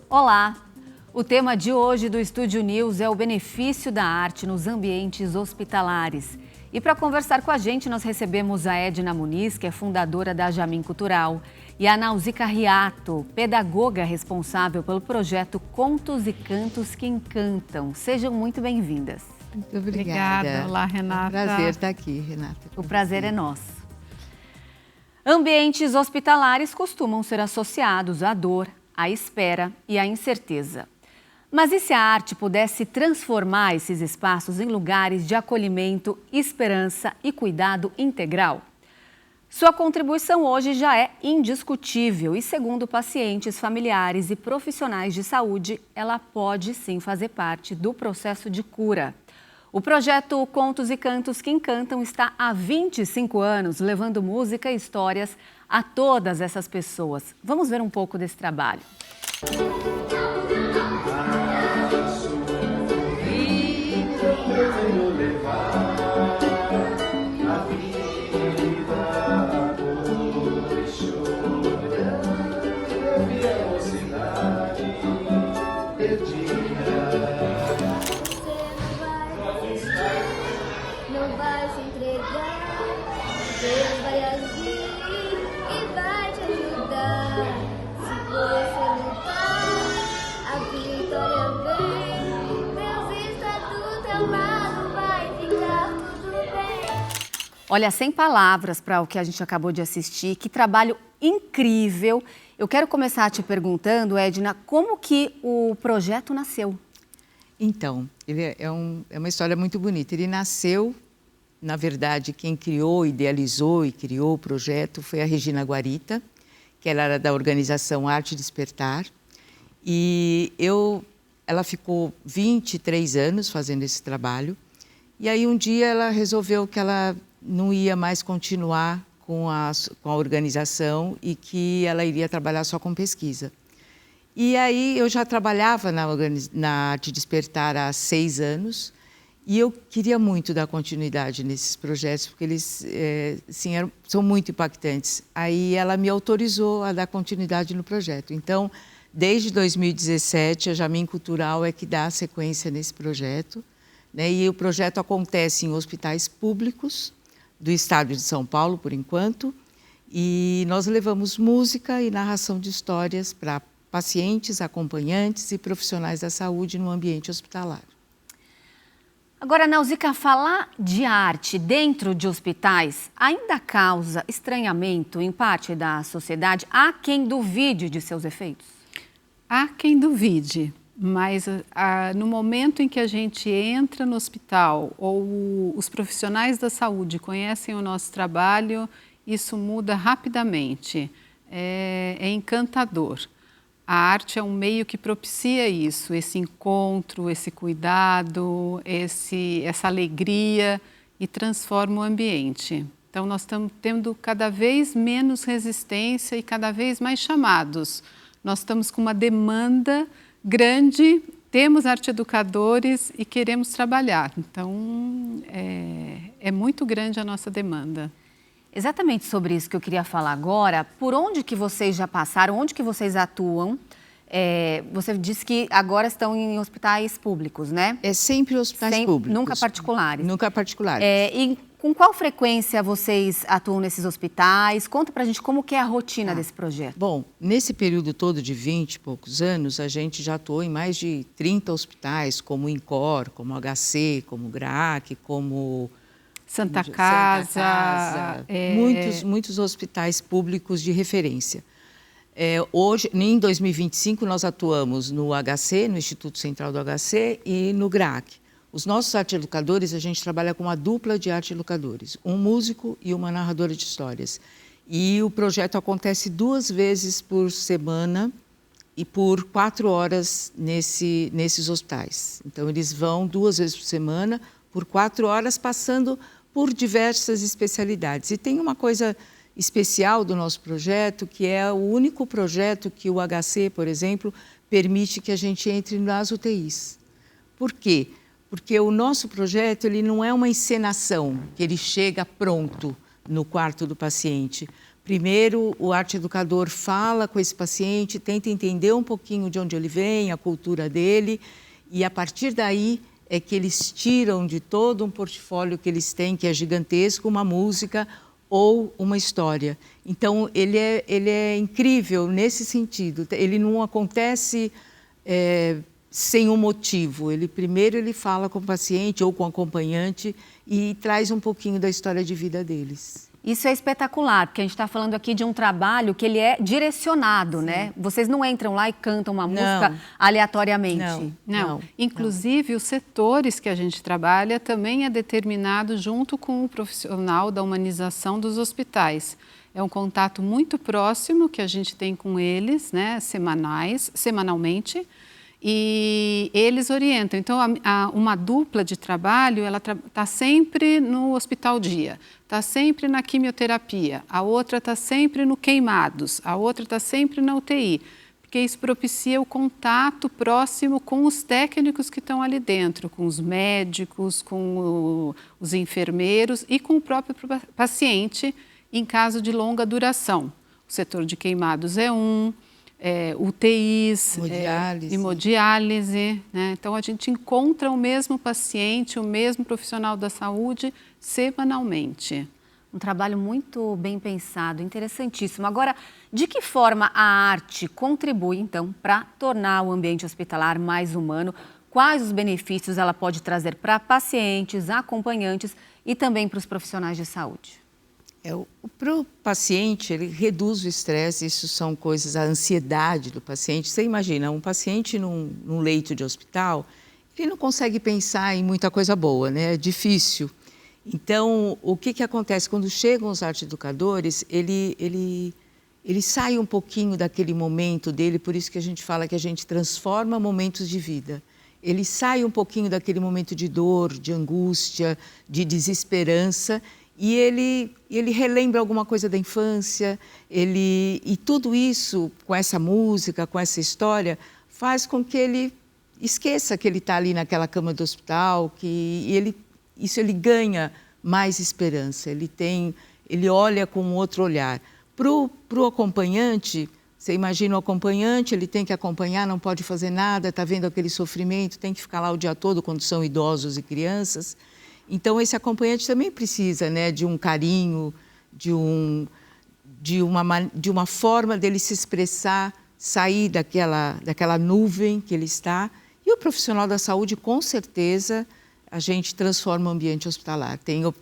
Olá! O tema de hoje do Estúdio News é o benefício da arte nos ambientes hospitalares. E para conversar com a gente, nós recebemos a Edna Muniz, que é fundadora da Jamin Cultural, e a Nausica Riato, pedagoga responsável pelo projeto Contos e Cantos que Encantam. Sejam muito bem-vindas. Muito obrigada. Olá, Renata. É um prazer estar aqui, Renata. O prazer é nosso. Ambientes hospitalares costumam ser associados à dor, à espera e à incerteza. Mas e se a arte pudesse transformar esses espaços em lugares de acolhimento, esperança e cuidado integral? Sua contribuição hoje já é indiscutível e, segundo pacientes, familiares e profissionais de saúde, ela pode sim fazer parte do processo de cura. O projeto Contos e Cantos que Encantam está há 25 anos levando música e histórias a todas essas pessoas. Vamos ver um pouco desse trabalho. Olha, sem palavras para o que a gente acabou de assistir, que trabalho incrível. Eu quero começar te perguntando, Edna, como que o projeto nasceu? Então, ele é uma história muito bonita. Ele nasceu, na verdade, quem criou, idealizou e criou o projeto foi a Regina Guarita, que ela era da organização Arte Despertar. E ela ficou 23 anos fazendo esse trabalho. E aí um dia ela resolveu que ela não ia mais continuar com a organização e que ela iria trabalhar só com pesquisa. E aí eu já trabalhava na Arte Despertar há 6 anos e eu queria muito dar continuidade nesses projetos, porque eles são muito impactantes. Aí ela me autorizou a dar continuidade no projeto. Então, desde 2017, a Jamin Cultural é que dá sequência nesse projeto, né? E o projeto acontece em hospitais públicos do estado de São Paulo, por enquanto, e nós levamos música e narração de histórias para pacientes, acompanhantes e profissionais da saúde no ambiente hospitalar. Agora, Nausica, falar de arte dentro de hospitais ainda causa estranhamento em parte da sociedade? Há quem duvide de seus efeitos? Há quem duvide. Mas no momento em que a gente entra no hospital ou os profissionais da saúde conhecem o nosso trabalho, isso muda rapidamente. É encantador. A arte é um meio que propicia isso, esse encontro, esse cuidado, essa alegria e transforma o ambiente. Então, nós estamos tendo cada vez menos resistência e cada vez mais chamados. Nós estamos com uma demanda grande, temos arte-educadores e queremos trabalhar. Então, é muito grande a nossa demanda. Exatamente sobre isso que eu queria falar agora. Por onde que vocês já passaram? Onde que vocês atuam? Você disse que agora estão em hospitais públicos, né? É sempre hospitais públicos. Nunca particulares? Nunca particulares. E com qual frequência vocês atuam nesses hospitais? Conta pra gente como que é a rotina desse projeto. Bom, nesse período todo de 20 e poucos anos, a gente já atuou em mais de 30 hospitais, como o INCOR, como o HC, como o GRAC, como Santa Casa. Muitos hospitais públicos de referência. Hoje, em 2025, nós atuamos no HC, no Instituto Central do HC e no GRAC. Os nossos arte-educadores, a gente trabalha com uma dupla de arte-educadores, um músico e uma narradora de histórias. E o projeto acontece 2 vezes por semana e por 4 horas nesses hospitais. Então, eles vão 2 vezes por semana, por 4 horas, passando por diversas especialidades. E tem uma coisa especial do nosso projeto, que é o único projeto que o HC, por exemplo, permite que a gente entre nas UTIs. Por quê? Porque o nosso projeto ele não é uma encenação, que ele chega pronto no quarto do paciente. Primeiro, o arte educador fala com esse paciente, tenta entender um pouquinho de onde ele vem, a cultura dele, e a partir daí é que eles tiram de todo um portfólio que eles têm, que é gigantesco, uma música ou uma história. Então, ele é incrível nesse sentido. Ele não acontece sem um motivo. Primeiro ele fala com o paciente ou com o acompanhante e traz um pouquinho da história de vida deles. Isso é espetacular, porque a gente está falando aqui de um trabalho que ele é direcionado, né? Vocês não entram lá e cantam uma música aleatoriamente. Não. Inclusive, os setores que a gente trabalha também é determinado junto com o profissional da humanização dos hospitais. É um contato muito próximo que a gente tem com eles, né, semanalmente, e eles orientam. Então, uma dupla de trabalho, ela está sempre no hospital dia, está sempre na quimioterapia, a outra está sempre no queimados, a outra está sempre na UTI, porque isso propicia o contato próximo com os técnicos que estão ali dentro, com os médicos, com os enfermeiros e com o próprio paciente em caso de longa duração. O setor de queimados é UTIs, hemodiálise, né? Então, a gente encontra o mesmo paciente, o mesmo profissional da saúde semanalmente. Um trabalho muito bem pensado, interessantíssimo. Agora, de que forma a arte contribui, então, para tornar o ambiente hospitalar mais humano? Quais os benefícios ela pode trazer para pacientes, acompanhantes e também para os profissionais de saúde? Para o paciente, ele reduz o estresse, isso são coisas, a ansiedade do paciente. Você imagina, um paciente num leito de hospital, ele não consegue pensar em muita coisa boa, né? É difícil. Então, o que acontece? Quando chegam os arte-educadores, ele sai um pouquinho daquele momento dele, por isso que a gente fala que a gente transforma momentos de vida. Ele sai um pouquinho daquele momento de dor, de angústia, de desesperança, e ele relembra alguma coisa da infância, e tudo isso, com essa música, com essa história, faz com que ele esqueça que ele está ali naquela cama do hospital, isso ele ganha mais esperança, ele olha com outro olhar. Para o acompanhante, você imagina o acompanhante, ele tem que acompanhar, não pode fazer nada, está vendo aquele sofrimento, tem que ficar lá o dia todo quando são idosos e crianças. Então, esse acompanhante também precisa, né, de um carinho, de uma forma dele se expressar, sair daquela nuvem que ele está. E o profissional da saúde, com certeza, a gente transforma o ambiente hospitalar. Então, o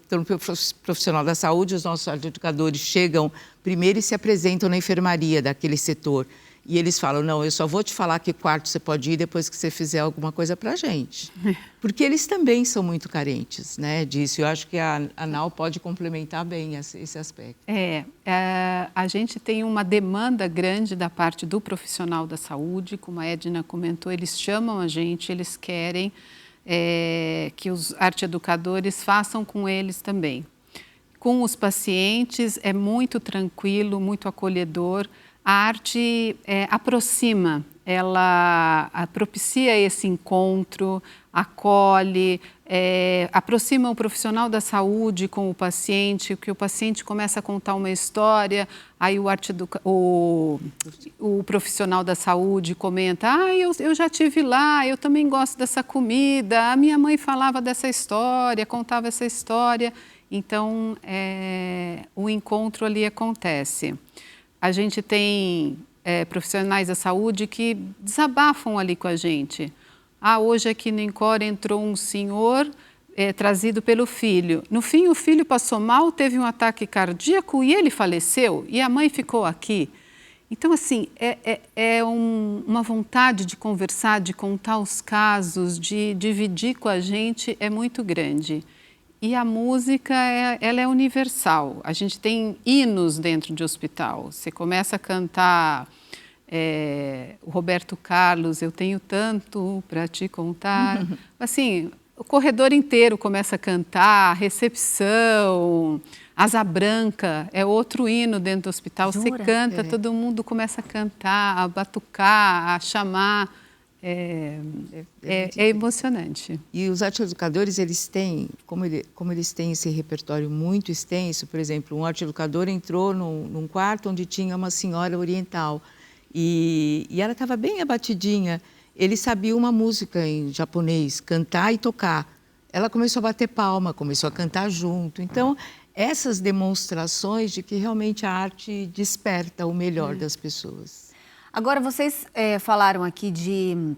profissional da saúde, os nossos educadores chegam primeiro e se apresentam na enfermaria daquele setor. E eles falam, não, eu só vou te falar que quarto você pode ir depois que você fizer alguma coisa para a gente. Porque eles também são muito carentes, né, disso. Eu acho que a NAU pode complementar bem esse aspecto. A gente tem uma demanda grande da parte do profissional da saúde, como a Edna comentou, eles chamam a gente, eles querem que os arte-educadores façam com eles também. Com os pacientes é muito tranquilo, muito acolhedor. A arte aproxima, ela propicia esse encontro, acolhe, aproxima o profissional da saúde com o paciente, que o paciente começa a contar uma história, aí o profissional da saúde comenta, eu já estive lá, eu também gosto dessa comida, a minha mãe falava dessa história, contava essa história, então o encontro ali acontece. A gente tem profissionais da saúde que desabafam ali com a gente. Hoje aqui no Incor entrou um senhor trazido pelo filho. No fim, o filho passou mal, teve um ataque cardíaco e ele faleceu. E a mãe ficou aqui. Então, assim, uma vontade de conversar, de contar os casos, de dividir com a gente é muito grande. E a música, ela é universal. A gente tem hinos dentro de hospital. Você começa a cantar o Roberto Carlos, Eu Tenho Tanto para Te Contar. Assim, o corredor inteiro começa a cantar, recepção, Asa Branca é outro hino dentro do hospital. Jura? Você canta, todo mundo começa a cantar, a batucar, a chamar. É emocionante. E os arte-educadores, eles têm, como eles têm esse repertório muito extenso, por exemplo, um arte-educador entrou num quarto onde tinha uma senhora oriental e ela estava bem abatidinha. Ele sabia uma música em japonês, cantar e tocar. Ela começou a bater palma, começou a cantar junto. Então, essas demonstrações de que realmente a arte desperta o melhor das pessoas. Agora, vocês falaram aqui de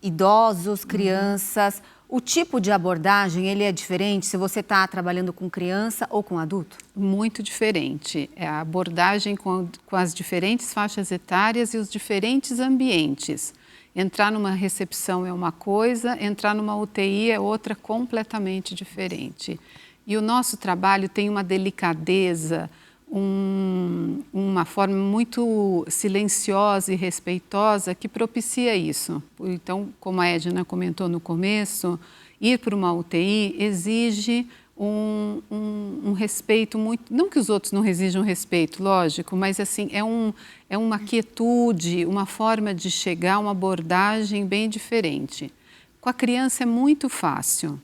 idosos, crianças. O tipo de abordagem, ele é diferente se você está trabalhando com criança ou com adulto? Muito diferente. É a abordagem com as diferentes faixas etárias e os diferentes ambientes. Entrar numa recepção é uma coisa, entrar numa UTI é outra completamente diferente. E o nosso trabalho tem uma delicadeza, uma forma muito silenciosa e respeitosa que propicia isso. Então, como a Edna comentou no começo, ir para uma UTI exige um respeito muito... Não que os outros não exijam respeito, lógico, mas assim, é uma quietude, uma forma de chegar, uma abordagem bem diferente. Com a criança é muito fácil.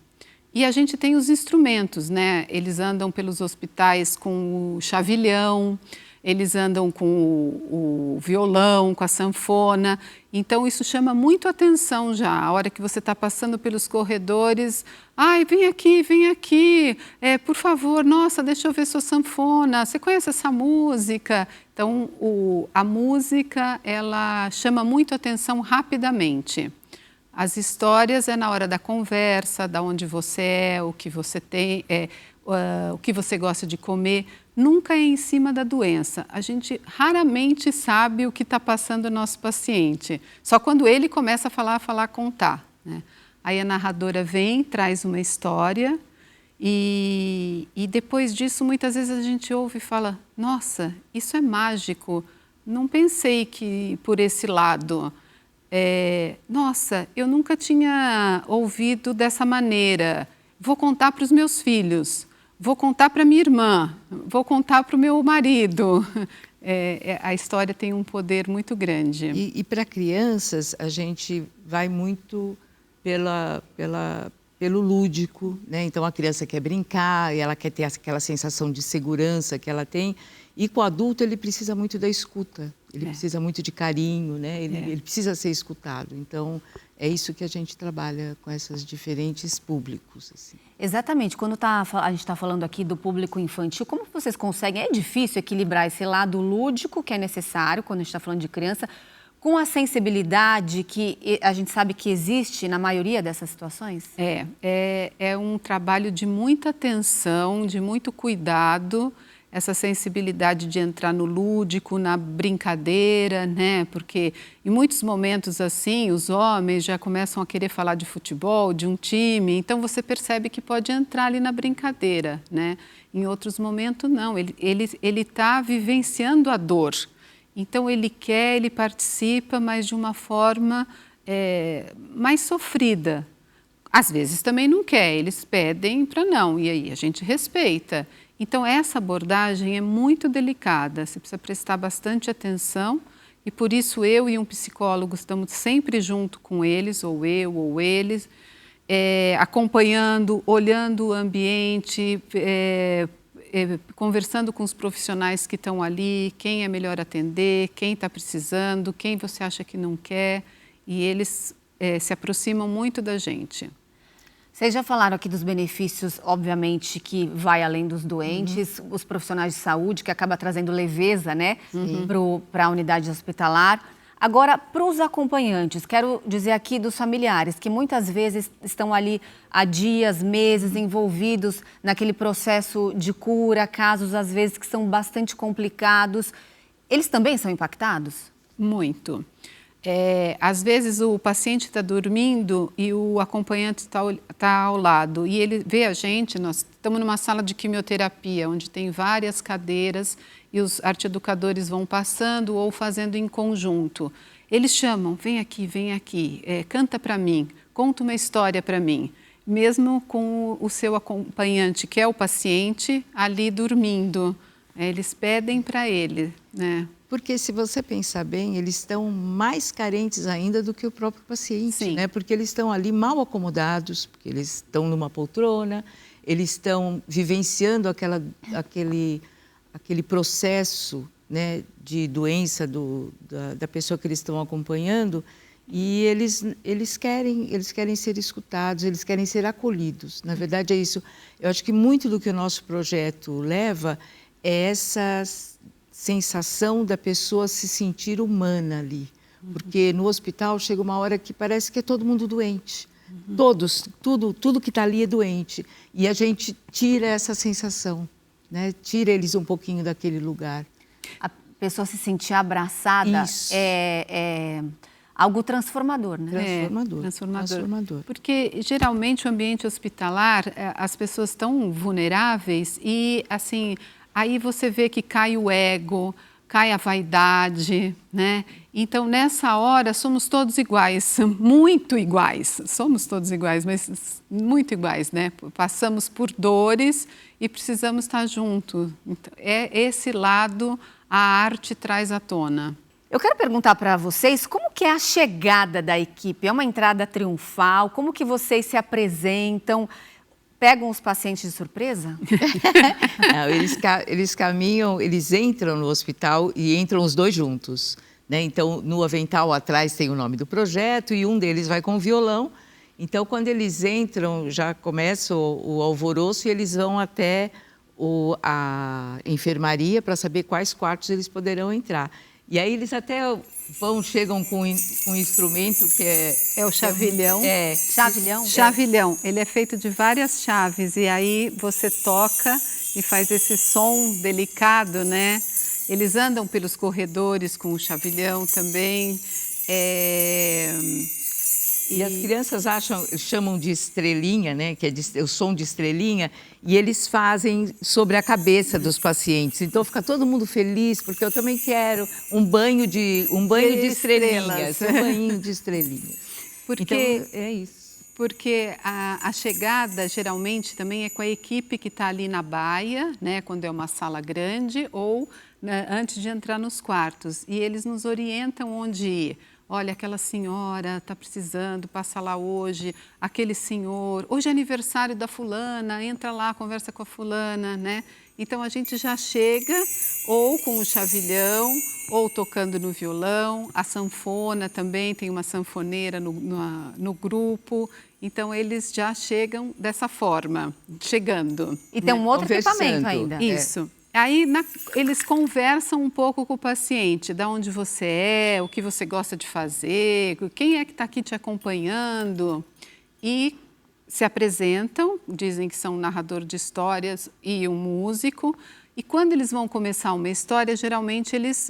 E a gente tem os instrumentos, né? Eles andam pelos hospitais com o chavilhão, eles andam com o violão, com a sanfona. Então, isso chama muito atenção já. A hora que você está passando pelos corredores, ai, vem aqui, por favor, nossa, deixa eu ver sua sanfona, você conhece essa música? Então, a música, ela chama muito atenção rapidamente. As histórias é na hora da conversa, da onde você é, o que você tem, o que você gosta de comer. Nunca é em cima da doença. A gente raramente sabe o que está passando o nosso paciente. Só quando ele começa a falar, contar, né? Aí a narradora vem, traz uma história e depois disso muitas vezes a gente ouve e fala, nossa, isso é mágico, não pensei que por esse lado... nossa, eu nunca tinha ouvido dessa maneira, vou contar para os meus filhos, vou contar para minha irmã, vou contar para o meu marido. A história tem um poder muito grande. E para crianças, a gente vai muito pelo lúdico, né? Então, a criança quer brincar e ela quer ter aquela sensação de segurança que ela tem. E com o adulto, ele precisa muito da escuta, ele precisa muito de carinho, né? Ele precisa ser escutado. Então, é isso que a gente trabalha com esses diferentes públicos. Assim. Exatamente. Quando a gente está falando aqui do público infantil, como vocês conseguem? É difícil equilibrar esse lado lúdico que é necessário quando a gente está falando de criança, com a sensibilidade que a gente sabe que existe na maioria dessas situações? É um trabalho de muita atenção, de muito cuidado, essa sensibilidade de entrar no lúdico, na brincadeira, né? Porque em muitos momentos assim, os homens já começam a querer falar de futebol, de um time, então você percebe que pode entrar ali na brincadeira, né? Em outros momentos, não, ele está vivenciando a dor. Então, ele participa, mas de uma forma mais sofrida. Às vezes também não quer, eles pedem para não, e aí a gente respeita. Então, essa abordagem é muito delicada, você precisa prestar bastante atenção e por isso eu e um psicólogo estamos sempre junto com eles, ou eu ou eles, acompanhando, olhando o ambiente, conversando com os profissionais que estão ali, quem é melhor atender, quem está precisando, quem você acha que não quer, e eles se aproximam muito da gente. Vocês já falaram aqui dos benefícios, obviamente, que vai além dos doentes, os profissionais de saúde, que acaba trazendo leveza, né, para a unidade hospitalar. Agora, para os acompanhantes, quero dizer aqui dos familiares, que muitas vezes estão ali há dias, meses, envolvidos naquele processo de cura, casos, às vezes, que são bastante complicados. Eles também são impactados? Muito. Às vezes o paciente está dormindo e o acompanhante está ao lado e ele vê a gente, nós estamos numa sala de quimioterapia onde tem várias cadeiras e os arte-educadores vão passando ou fazendo em conjunto. Eles chamam, vem aqui, canta para mim, conta uma história para mim, mesmo com o seu acompanhante, que é o paciente, ali dormindo. Eles pedem para ele, né? Porque se você pensar bem, eles estão mais carentes ainda do que o próprio paciente, Sim. né? Porque eles estão ali mal acomodados, porque eles estão numa poltrona, eles estão vivenciando aquele processo, né, de doença da pessoa que eles estão acompanhando, e eles querem ser escutados, eles querem ser acolhidos. Na verdade é isso. Eu acho que muito do que o nosso projeto leva é essa sensação da pessoa se sentir humana ali. Porque no hospital chega uma hora que parece que é todo mundo doente. Tudo que está ali é doente. E a gente tira essa sensação, né? Tira eles um pouquinho daquele lugar. A pessoa se sentir abraçada é algo transformador, né? Transformador. Porque geralmente o ambiente hospitalar, as pessoas estão vulneráveis e assim, aí você vê que cai o ego, cai a vaidade, né? Então nessa hora somos todos iguais, muito iguais. Somos todos iguais, mas muito iguais, né? Passamos por dores e precisamos estar juntos. Então, é esse lado a arte traz à tona. Eu quero perguntar para vocês como que é a chegada da equipe? É uma entrada triunfal? Como que vocês se apresentam? Pegam os pacientes de surpresa? Não, eles caminham, eles entram no hospital e entram os dois juntos, né? Então, no avental atrás tem o nome do projeto e um deles vai com o violão. Então, quando eles entram, já começa o alvoroço e eles vão até a enfermaria para saber quais quartos eles poderão entrar. E aí eles até chegam com um instrumento que é o chavilhão. Chavilhão? Chavilhão. Ele é feito de várias chaves e aí você toca e faz esse som delicado, né? Eles andam pelos corredores com o chavilhão também. E as crianças chamam de estrelinha, né? Que é o som de estrelinha, e eles fazem sobre a cabeça dos pacientes. Então fica todo mundo feliz, porque eu também quero um banho de estrelinhas, um banho de estrelinhas. Então é isso. Porque a chegada geralmente também é com a equipe que está ali na baia, né? Quando é uma sala grande ou né, antes de entrar nos quartos. E eles nos orientam onde ir. Olha, aquela senhora está precisando, passa lá hoje, aquele senhor, hoje é aniversário da fulana, entra lá, conversa com a fulana, né? Então a gente já chega ou com o chavilhão, ou tocando no violão, a sanfona também, tem uma sanfoneira no grupo, então eles já chegam dessa forma, chegando. E tem um outro equipamento ainda. Isso. Aí eles conversam um pouco com o paciente, de onde você é, o que você gosta de fazer, quem é que está aqui te acompanhando e se apresentam, dizem que são um narrador de histórias e um músico. E quando eles vão começar uma história, geralmente eles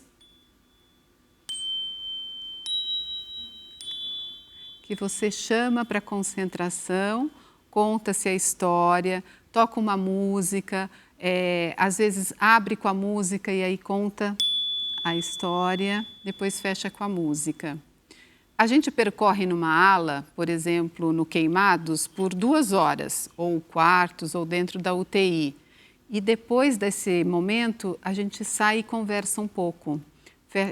que você chama para concentração, conta-se a história, toca uma música. Às vezes abre com a música e aí conta a história, depois fecha com a música. A gente percorre numa ala, por exemplo, no Queimados, por 2 horas, ou quartos, ou dentro da UTI. E depois desse momento, a gente sai e conversa um pouco.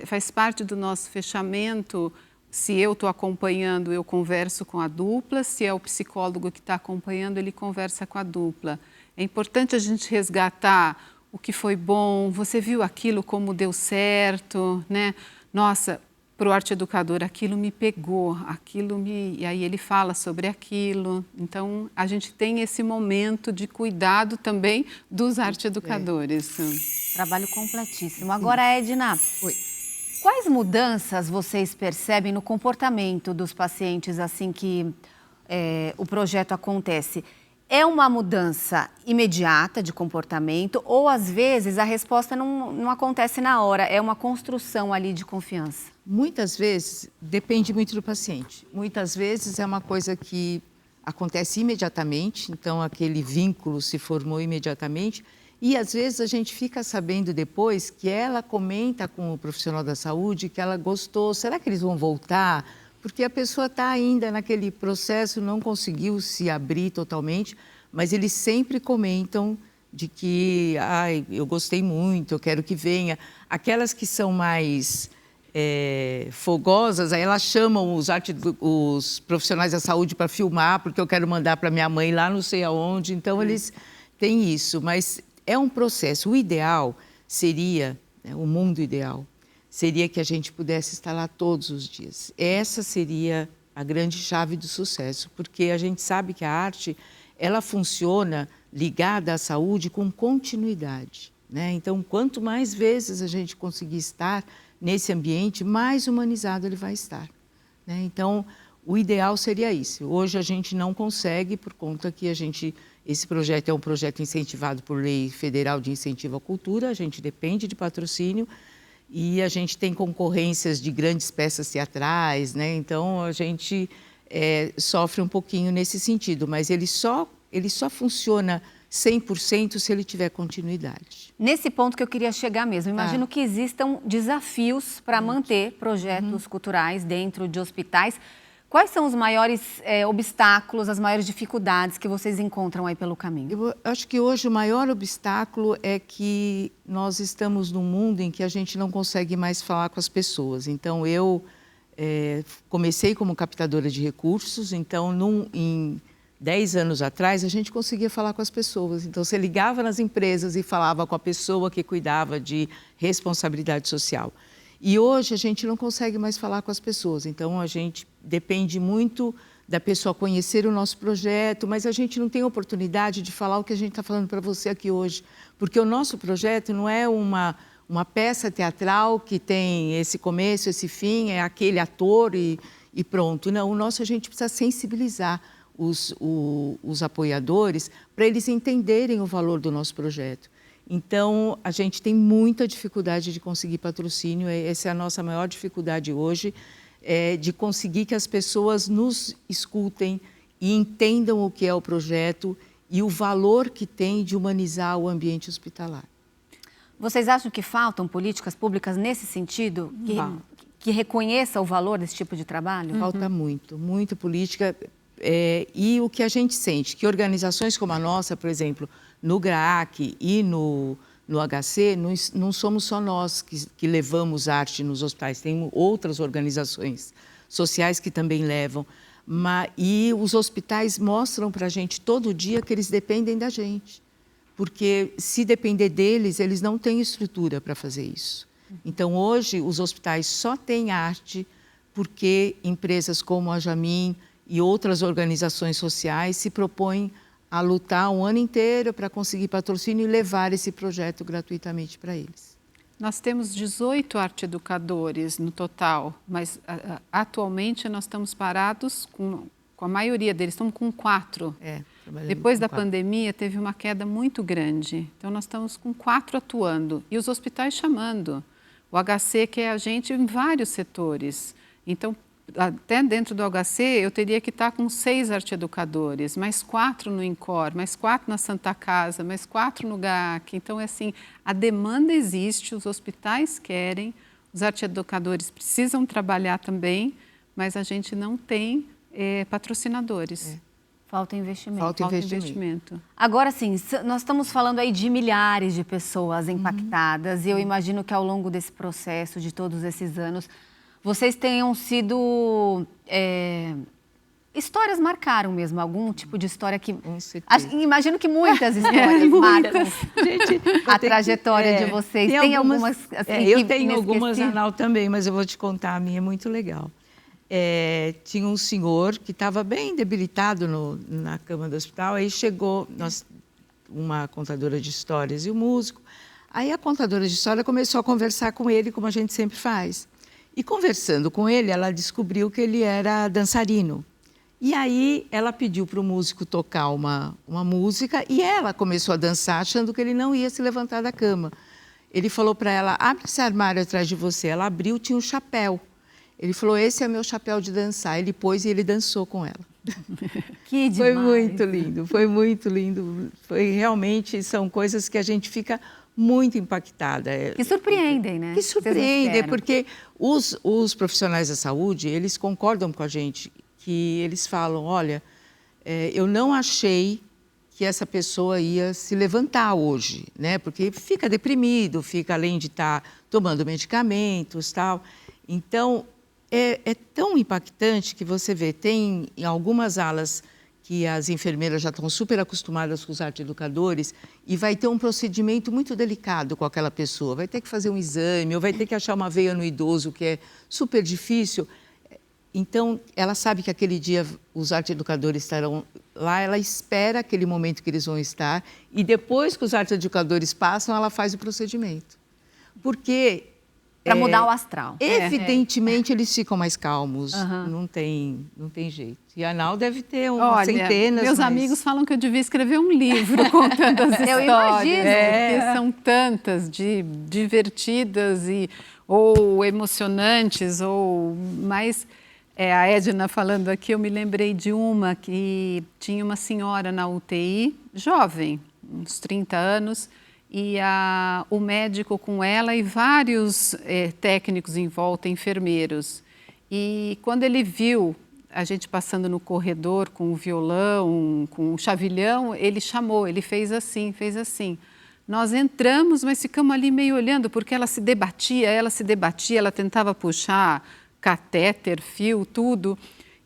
Faz parte do nosso fechamento. Se eu estou acompanhando, eu converso com a dupla. Se é o psicólogo que está acompanhando, ele conversa com a dupla. É importante a gente resgatar o que foi bom, você viu aquilo como deu certo, né? Nossa, para o arte educador aquilo me pegou, e aí ele fala sobre aquilo. Então, a gente tem esse momento de cuidado também dos arte educadores. Trabalho completíssimo. Agora, Edna, quais mudanças vocês percebem no comportamento dos pacientes assim que o projeto acontece? É uma mudança imediata de comportamento ou, às vezes, a resposta não acontece na hora, é uma construção ali de confiança? Muitas vezes, depende muito do paciente. Muitas vezes é uma coisa que acontece imediatamente, então aquele vínculo se formou imediatamente. E, às vezes, a gente fica sabendo depois que ela comenta com o profissional da saúde que ela gostou. Será que eles vão voltar? Porque a pessoa está ainda naquele processo, não conseguiu se abrir totalmente, mas eles sempre comentam de que, eu gostei muito, eu quero que venha. Aquelas que são mais fogosas, aí elas chamam os profissionais da saúde para filmar, porque eu quero mandar para minha mãe lá não sei aonde. Então, eles têm isso, mas é um processo. O ideal seria, o mundo ideal, seria que a gente pudesse estar lá todos os dias. Essa seria a grande chave do sucesso, porque a gente sabe que a arte, ela funciona ligada à saúde com continuidade, né? Então, quanto mais vezes a gente conseguir estar nesse ambiente, mais humanizado ele vai estar, né? Então, o ideal seria isso. Hoje a gente não consegue, por conta que esse projeto é um projeto incentivado por lei federal de incentivo à cultura, a gente depende de patrocínio e a gente tem concorrências de grandes peças teatrais, né? Então, a gente sofre um pouquinho nesse sentido, mas ele só funciona 100% se ele tiver continuidade. Nesse ponto que eu queria chegar mesmo, imagino que existam desafios para manter projetos culturais dentro de hospitais. Quais são os maiores obstáculos, as maiores dificuldades que vocês encontram aí pelo caminho? Eu acho que hoje o maior obstáculo é que nós estamos num mundo em que a gente não consegue mais falar com as pessoas. Então, eu comecei como captadora de recursos, então, em 10 anos atrás, a gente conseguia falar com as pessoas. Então, você ligava nas empresas e falava com a pessoa que cuidava de responsabilidade social. E hoje a gente não consegue mais falar com as pessoas. Então, a gente depende muito da pessoa conhecer o nosso projeto, mas a gente não tem oportunidade de falar o que a gente está falando para você aqui hoje. Porque o nosso projeto não é uma peça teatral que tem esse começo, esse fim, é aquele ator e pronto. Não, o nosso a gente precisa sensibilizar os apoiadores para eles entenderem o valor do nosso projeto. Então, a gente tem muita dificuldade de conseguir patrocínio, essa é a nossa maior dificuldade hoje, de conseguir que as pessoas nos escutem e entendam o que é o projeto e o valor que tem de humanizar o ambiente hospitalar. Vocês acham que faltam políticas públicas nesse sentido, que reconheça o valor desse tipo de trabalho? Falta muita política. E o que a gente sente, que organizações como a nossa, por exemplo, no GRAAC e no HC, não somos só nós que levamos arte nos hospitais, tem outras organizações sociais que também levam. E os hospitais mostram para a gente todo dia que eles dependem da gente, porque se depender deles, eles não têm estrutura para fazer isso. Então, hoje, os hospitais só têm arte porque empresas como a Jamin e outras organizações sociais se propõem a lutar um ano inteiro para conseguir patrocínio e levar esse projeto gratuitamente para eles. Nós temos 18 arte-educadores no total, mas atualmente nós estamos parados com a maioria deles, estamos com 4. Depois da pandemia teve uma queda muito grande, então nós estamos com 4 atuando e os hospitais chamando. O HC quer a gente em vários setores, então até dentro do HC, eu teria que estar com 6 arte-educadores, mais 4 no INCOR, mais 4 na Santa Casa, mais 4 no GAC. Então, é assim, a demanda existe, os hospitais querem, os arte-educadores precisam trabalhar também, mas a gente não tem patrocinadores. Falta investimento. Falta investimento. Agora, sim, nós estamos falando aí de milhares de pessoas impactadas e eu imagino que ao longo desse processo, de todos esses anos, vocês tenham sido... histórias marcaram mesmo, algum tipo de história que... Imagino que muitas histórias marcam a trajetória de vocês. Tem algumas assim, eu tenho algumas, Arnal, também, mas eu vou te contar, a minha é muito legal. Tinha um senhor que estava bem debilitado na cama do hospital, aí chegou uma contadora de histórias e um músico. Aí a contadora de história começou a conversar com ele, como a gente sempre faz. E conversando com ele, ela descobriu que ele era dançarino. E aí ela pediu para o músico tocar uma música e ela começou a dançar, achando que ele não ia se levantar da cama. Ele falou para ela, abre esse armário atrás de você. Ela abriu, tinha um chapéu. Ele falou, esse é meu chapéu de dançar. Ele pôs e ele dançou com ela. Que demais. Foi muito lindo, foi muito lindo. Foi realmente, são coisas que a gente fica muito impactada. Que surpreendem, né? Que surpreendem, porque os profissionais da saúde, eles concordam com a gente, que eles falam, olha, eu não achei que essa pessoa ia se levantar hoje, né? Porque fica deprimido, fica além de estar tomando medicamentos, tal. Então, é tão impactante que você vê, tem em algumas alas que as enfermeiras já estão super acostumadas com os arte-educadores e vai ter um procedimento muito delicado com aquela pessoa. Vai ter que fazer um exame ou vai ter que achar uma veia no idoso, que é super difícil. Então, ela sabe que aquele dia os arte-educadores estarão lá, ela espera aquele momento que eles vão estar e depois que os arte-educadores passam, ela faz o procedimento. Porque... Para mudar o astral. Evidentemente, eles ficam mais calmos, não tem jeito. E a Nau deve ter umas centenas. Meus amigos falam que eu devia escrever um livro contando as histórias. Eu imagino. Porque são tantas, divertidas ou emocionantes, mas a Edna falando aqui, eu me lembrei de uma que tinha uma senhora na UTI, jovem, uns 30 anos, e o médico com ela e vários técnicos em volta, enfermeiros. E quando ele viu a gente passando no corredor com o violão, com o chavilhão, ele chamou, ele fez assim. Nós entramos, mas ficamos ali meio olhando, porque ela se debatia, ela tentava puxar catéter, fio, tudo.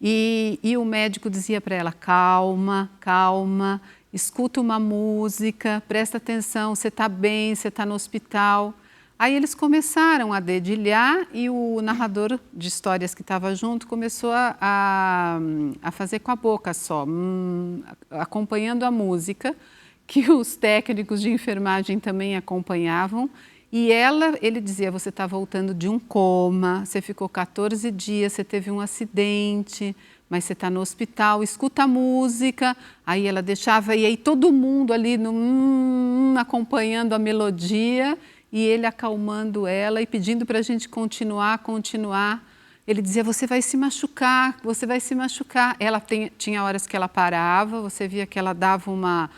E o médico dizia para ela, calma, calma, escuta uma música, presta atenção, você está bem, você está no hospital. Aí eles começaram a dedilhar e o narrador de histórias que estava junto começou a fazer com a boca só, acompanhando a música, que os técnicos de enfermagem também acompanhavam. E ele dizia, você está voltando de um coma, você ficou 14 dias, você teve um acidente, mas você está no hospital, escuta a música. Aí ela deixava, e aí todo mundo ali acompanhando a melodia e ele acalmando ela e pedindo para a gente continuar. Ele dizia, você vai se machucar. Ela tinha horas que ela parava, você via que ela dava uma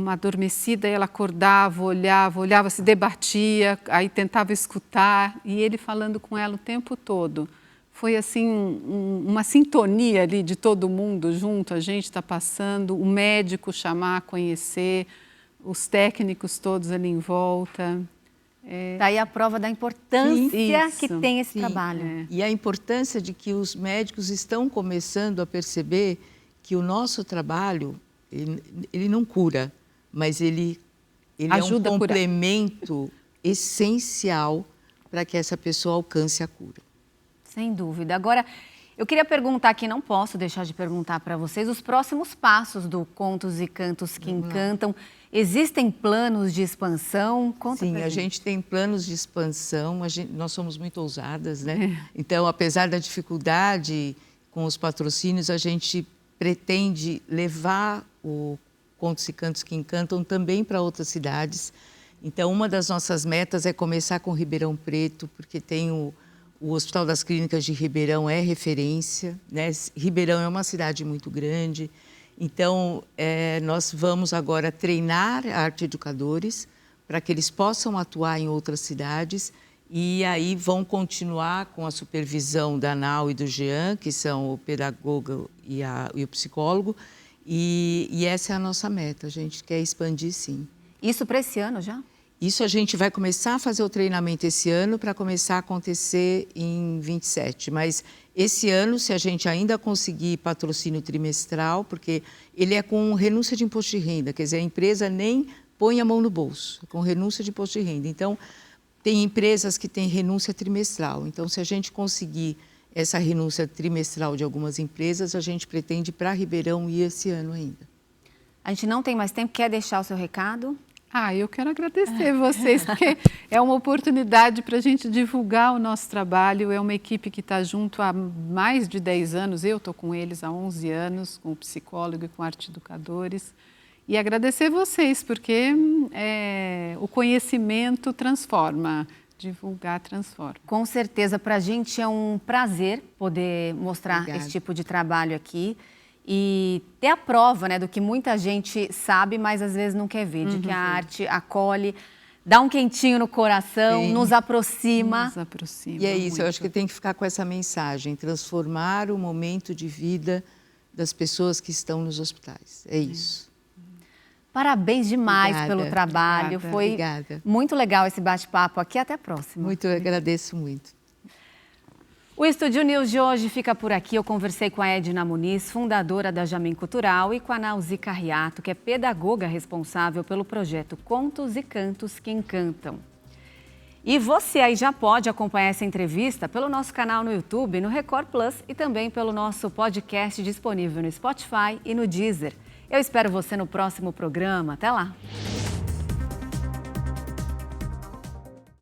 adormecida, e ela acordava, olhava, se debatia, aí tentava escutar, e ele falando com ela o tempo todo. Foi assim uma sintonia ali de todo mundo junto, a gente está passando, o médico chamar, conhecer, os técnicos todos ali em volta. Daí a prova da importância que tem esse trabalho. E a importância de que os médicos estão começando a perceber que o nosso trabalho, ele não cura, mas ele ajuda é um complemento essencial para que essa pessoa alcance a cura. Sem dúvida. Agora, eu queria perguntar aqui, não posso deixar de perguntar para vocês, os próximos passos do Contos e Cantos que Encantam. Existem planos de expansão? Conta Sim, a gente tem planos de expansão, nós somos muito ousadas, né? Então, apesar da dificuldade com os patrocínios, a gente pretende levar o Contos e Cantos que Encantam também para outras cidades. Então, uma das nossas metas é começar com Ribeirão Preto, porque tem o Hospital das Clínicas de Ribeirão é referência, né? Ribeirão é uma cidade muito grande. Então, nós vamos agora treinar arte-educadores para que eles possam atuar em outras cidades e aí vão continuar com a supervisão da Nau e do Jean, que são o pedagogo e o psicólogo, e essa é a nossa meta, a gente quer expandir sim. Isso para esse ano já? Isso a gente vai começar a fazer o treinamento esse ano para começar a acontecer em 27. Mas esse ano, se a gente ainda conseguir patrocínio trimestral, porque ele é com renúncia de imposto de renda, quer dizer, a empresa nem põe a mão no bolso, com renúncia de imposto de renda. Então, tem empresas que têm renúncia trimestral. Então, se a gente conseguir essa renúncia trimestral de algumas empresas, a gente pretende ir para Ribeirão ir esse ano ainda. A gente não tem mais tempo, quer deixar o seu recado? Eu quero agradecer vocês, porque é uma oportunidade para a gente divulgar o nosso trabalho. É uma equipe que está junto há mais de 10 anos, eu estou com eles há 11 anos, com o psicólogo e com arte-educadores. E agradecer vocês, porque o conhecimento transforma, divulgar transforma. Com certeza, para a gente é um prazer poder mostrar esse tipo de trabalho aqui. E ter a prova, né, do que muita gente sabe, mas às vezes não quer ver, de que a arte acolhe, dá um quentinho no coração, nos aproxima. Nos aproxima. E é isso, muito. eu acho que tem que ficar com essa mensagem, transformar o momento de vida das pessoas que estão nos hospitais. É isso. Parabéns demais Obrigada, pelo trabalho. obrigada, Foi obrigada. muito legal esse bate-papo aqui. Até a próxima. Muito, eu agradeço muito. O Estúdio News de hoje fica por aqui. Eu conversei com a Edna Muniz, fundadora da Jamin Cultural, e com a Nauzi Carriato, que é pedagoga responsável pelo projeto Contos e Cantos que Encantam. E você aí já pode acompanhar essa entrevista pelo nosso canal no YouTube, no Record Plus, e também pelo nosso podcast disponível no Spotify e no Deezer. Eu espero você no próximo programa. Até lá!